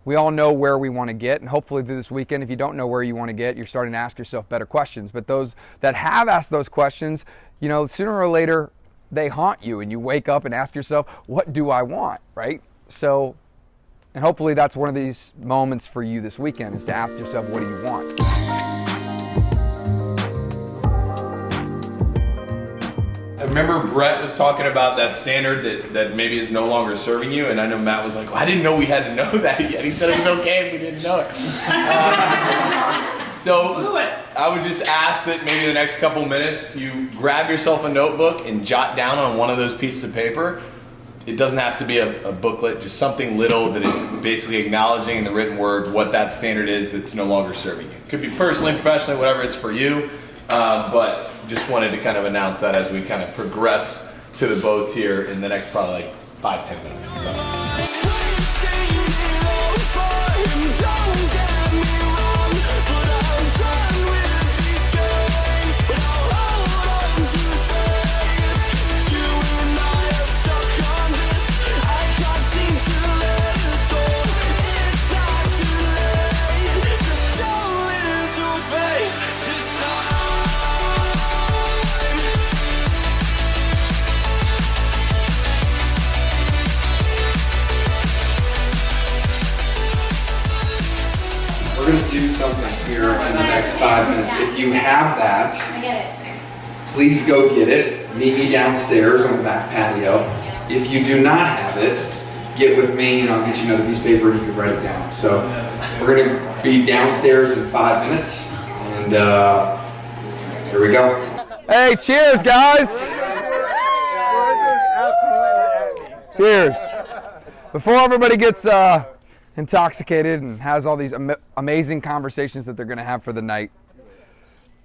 we all know where we want to get, and hopefully through this weekend, if you don't know where you want to get, you're starting to ask yourself better questions. But those that have asked those questions, sooner or later, they haunt you, and you wake up and ask yourself, what do I want, right? So, and hopefully that's one of these moments for you this weekend, is to ask yourself, what do you want? I remember Brett was talking about that standard that maybe is no longer serving you, and I know Matt was like, well, I didn't know we had to know that yet. He said it was okay if we didn't know it. So I would just ask that maybe the next couple minutes you grab yourself a notebook and jot down on one of those pieces of paper. It doesn't have to be a booklet, just something little that is basically acknowledging in the written word what that standard is that's no longer serving you. It could be personally, professionally, whatever it's for you. But just wanted to kind of announce that as we kind of progress to the boats here in the next probably like 5-10 minutes. So. We're going to do something here in the next 5 minutes. If you have that, please go get it. Meet me downstairs on the back patio. If you do not have it, get with me and I'll get you another piece of paper and you can write it down. So we're going to be downstairs in 5 minutes, and here we go. Hey, cheers, guys. Cheers. Before everybody gets intoxicated and has all these amazing conversations that they're going to have for the night,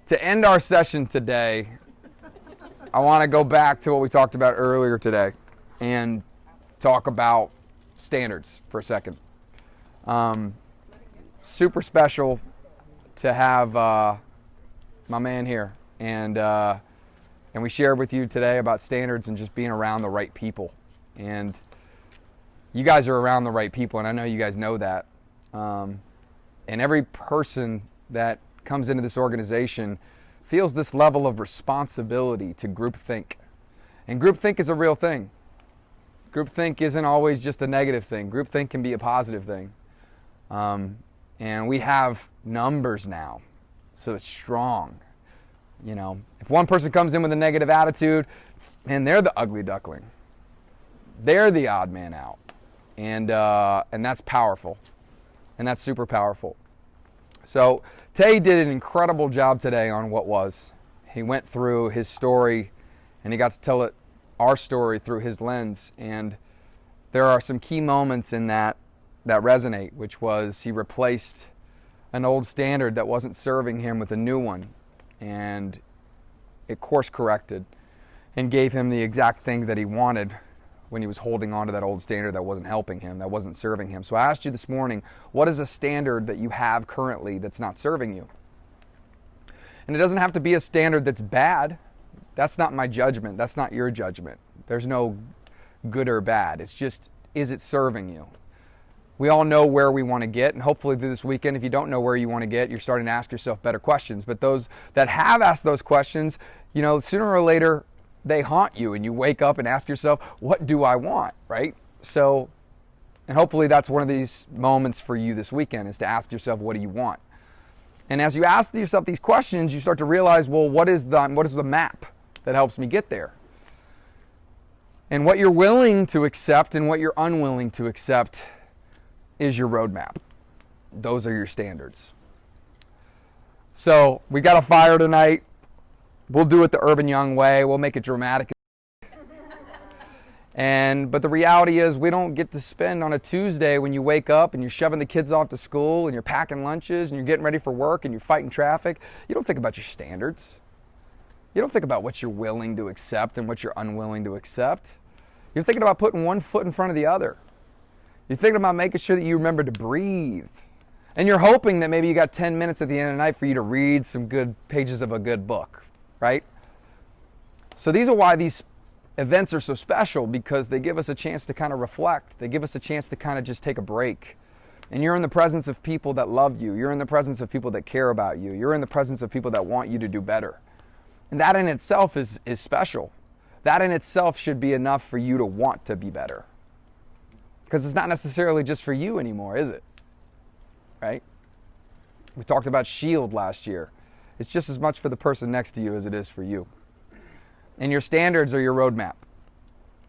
to end our session today, I want to go back to what we talked about earlier today and talk about standards for a second. Super special to have my man here, and we shared with you today about standards and just being around the right people. And you guys are around the right people, and I know you guys know that. And every person that comes into this organization feels this level of responsibility to groupthink. And groupthink is a real thing. Groupthink isn't always just a negative thing. Groupthink can be a positive thing. And we have numbers now, so it's strong. If one person comes in with a negative attitude, and they're the ugly duckling. They're the odd man out. And that's powerful, and that's super powerful. So Tay did an incredible job today on what was. He went through his story, and he got to tell our story through his lens. And there are some key moments in that resonate, which was he replaced an old standard that wasn't serving him with a new one, and it course corrected and gave him the exact thing that he wanted when he was holding on to that old standard that wasn't helping him, that wasn't serving him. So I asked you this morning, what is a standard that you have currently that's not serving you? And it doesn't have to be a standard that's bad. That's not my judgment. That's not your judgment. There's no good or bad. It's just, is it serving you? We all know where we want to get, and hopefully through this weekend, if you don't know where you want to get, you're starting to ask yourself better questions. But those that have asked those questions, sooner or later, they haunt you, and you wake up and ask yourself, what do I want, right? So, and hopefully that's one of these moments for you this weekend, is to ask yourself, what do you want? And as you ask yourself these questions, you start to realize, well, what is the map that helps me get there? And what you're willing to accept and what you're unwilling to accept is your roadmap. Those are your standards. So we got a fire tonight. We'll do it the Erb Young way. We'll make it dramatic. But the reality is, we don't get to spend on a Tuesday when you wake up and you're shoving the kids off to school and you're packing lunches and you're getting ready for work and you're fighting traffic. You don't think about your standards. You don't think about what you're willing to accept and what you're unwilling to accept. You're thinking about putting one foot in front of the other. You're thinking about making sure that you remember to breathe. And you're hoping that maybe you got 10 minutes at the end of the night for you to read some good pages of a good book. Right? So these are why these events are so special, because they give us a chance to kind of reflect. They give us a chance to kind of just take a break And you're in the presence of people that love you. You're in the presence of people that care about you. You're in the presence of people that want you to do better. And that in itself is special. That in itself should be enough for you to want to be better. Because it's not necessarily just for you anymore, is it? Right? We talked about shield last year. It's just as much for the person next to you as it is for you. And your standards are your roadmap.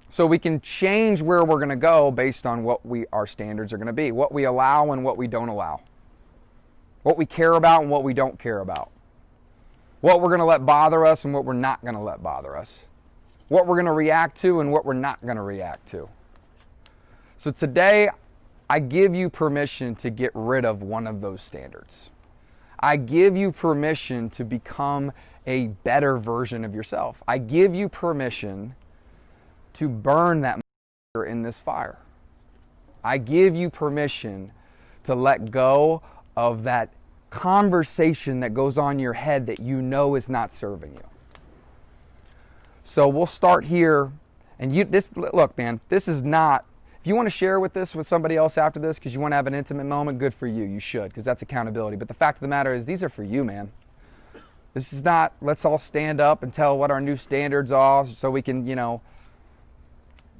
So we can change where we're going to go based on what our standards are going to be, what we allow and what we don't allow, what we care about and what we don't care about, what we're going to let bother us and what we're not going to let bother us, what we're going to react to and what we're not going to react to. So today, I give you permission to get rid of one of those standards. I give you permission to become a better version of yourself. I give you permission to burn that in this fire. I give you permission to let go of that conversation that goes on in your head that you know is not serving you. So we'll start here. And look, man, this is not, if you want to share with somebody else after this because you want to have an intimate moment, good for you. You should, because that's accountability. But the fact of the matter is, these are for you, man. This is not, let's all stand up and tell what our new standards are so we can,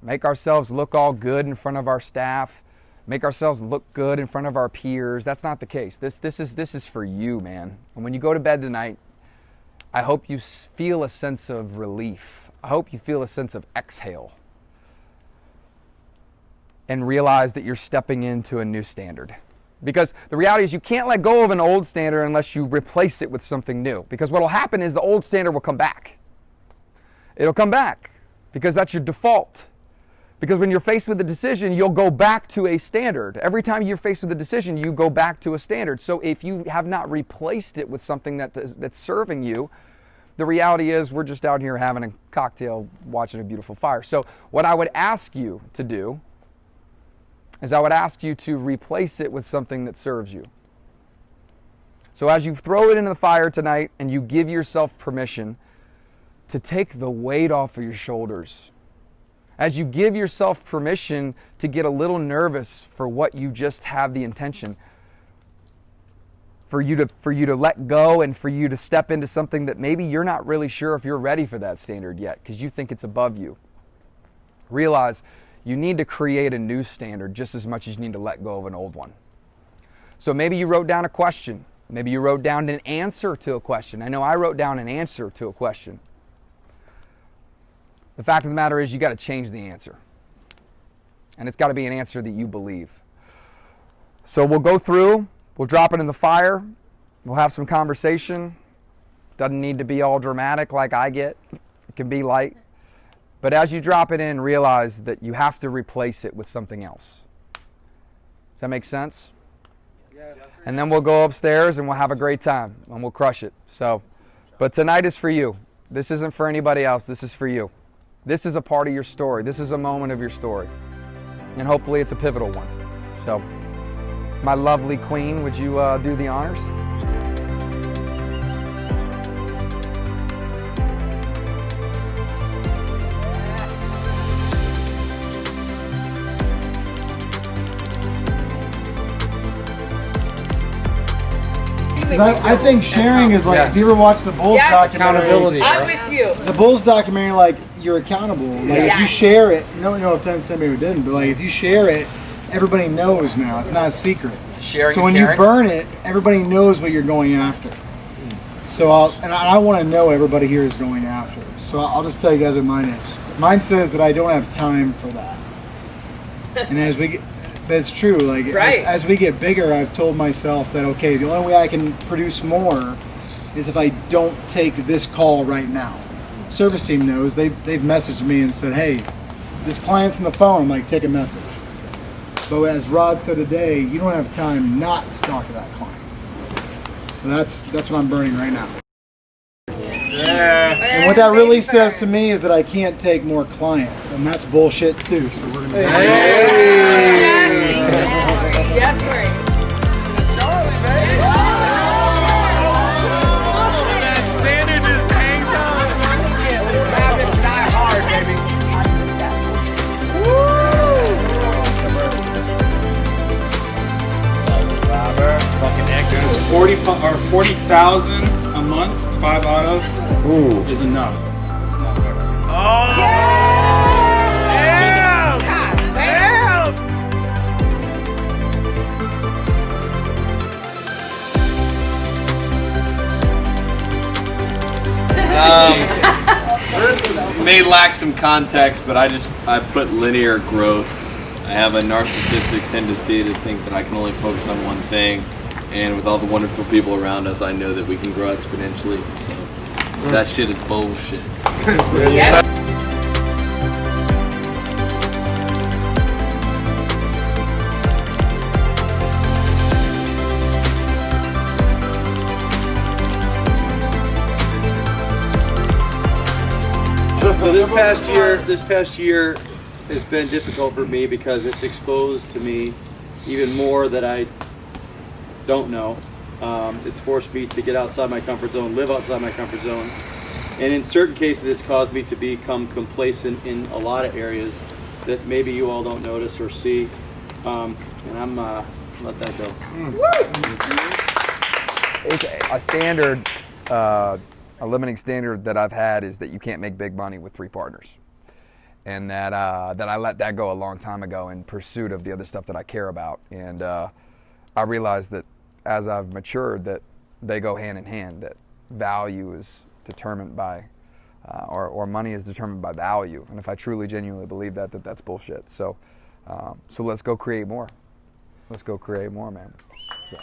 make ourselves look all good in front of our staff, make ourselves look good in front of our peers. That's not the case. This is for you, man. And when you go to bed tonight, I hope you feel a sense of relief. I hope you feel a sense of exhale and realize that you're stepping into a new standard. Because the reality is you can't let go of an old standard unless you replace it with something new. Because what will happen is the old standard will come back. It'll come back because that's your default. Because when you're faced with a decision, you'll go back to a standard. Every time you're faced with a decision, you go back to a standard. So if you have not replaced it with something that's serving you, the reality is we're just out here having a cocktail, watching a beautiful fire. So what I would ask you to do is I would ask you to replace it with something that serves you. So as you throw it into the fire tonight and you give yourself permission to take the weight off of your shoulders, as you give yourself permission to get a little nervous for what you just have the intention, for you to let go and for you to step into something that maybe you're not really sure if you're ready for that standard yet because you think it's above you. Realize you need to create a new standard just as much as you need to let go of an old one. So maybe you wrote down a question. Maybe you wrote down an answer to a question. I know I wrote down an answer to a question. The fact of the matter is you got to change the answer. And it's got to be an answer that you believe. So we'll go through, we'll drop it in the fire, we'll have some conversation. Doesn't need to be all dramatic like I get. It can be light. But as you drop it in, realize that you have to replace it with something else. Does that make sense? Yeah. And then we'll go upstairs and we'll have a great time and we'll crush it. But tonight is for you. This isn't for anybody else. This is for you. This is a part of your story. This is a moment of your story. And hopefully it's a pivotal one. So, my lovely queen, would you do the honors? I think sharing is like, Yes. if you ever watch the Bulls documentary, Accountability. I'm with you. the Bulls documentary, like, you're accountable. Like, if you share it, no offense to anybody who didn't, but like, if you share it, everybody knows now. It's not a secret. Sharing So is when caring. you burn it, everybody knows what you're going after. So I want to know everybody here is going after. So I'll just tell you guys what mine is. Mine says that I don't have time for that. And as we get, but it's true, like, Right. as we get bigger, I've told myself that, okay, the only way I can produce more is if I don't take this call right now. Service team knows, they've messaged me and said, hey, this client's on the phone. I'm like, take a message. But as Rod said today, you don't have time not to talk to that client. So that's what I'm burning right now. And what that really says to me is that I can't take more clients, and that's bullshit too. So we're gonna. Yes, sir. Charlie, baby. That standard just hangs on. Habits die hard, baby. Because 40,000 a month, 5 autos is enough. It's not fair. May lack some context, but I put linear growth. I have a narcissistic tendency to think that I can only focus on one thing, and with all the wonderful people around us, I know that we can grow exponentially. So that shit is bullshit. So this past year has been difficult for me because it's exposed to me even more that I don't know. It's forced me to get outside my comfort zone, live outside my comfort zone. And in certain cases, it's caused me to become complacent in a lot of areas that maybe you all don't notice or see. And I'm let that go. It's a standard, a limiting standard that I've had is that you can't make big money with 3 partners. And that I let that go a long time ago in pursuit of the other stuff that I care about. And I realized that as I've matured that they go hand in hand, that value is determined by, or money is determined by value. And if I truly, genuinely believe that, that's bullshit. So let's go create more. Let's go create more, man. So.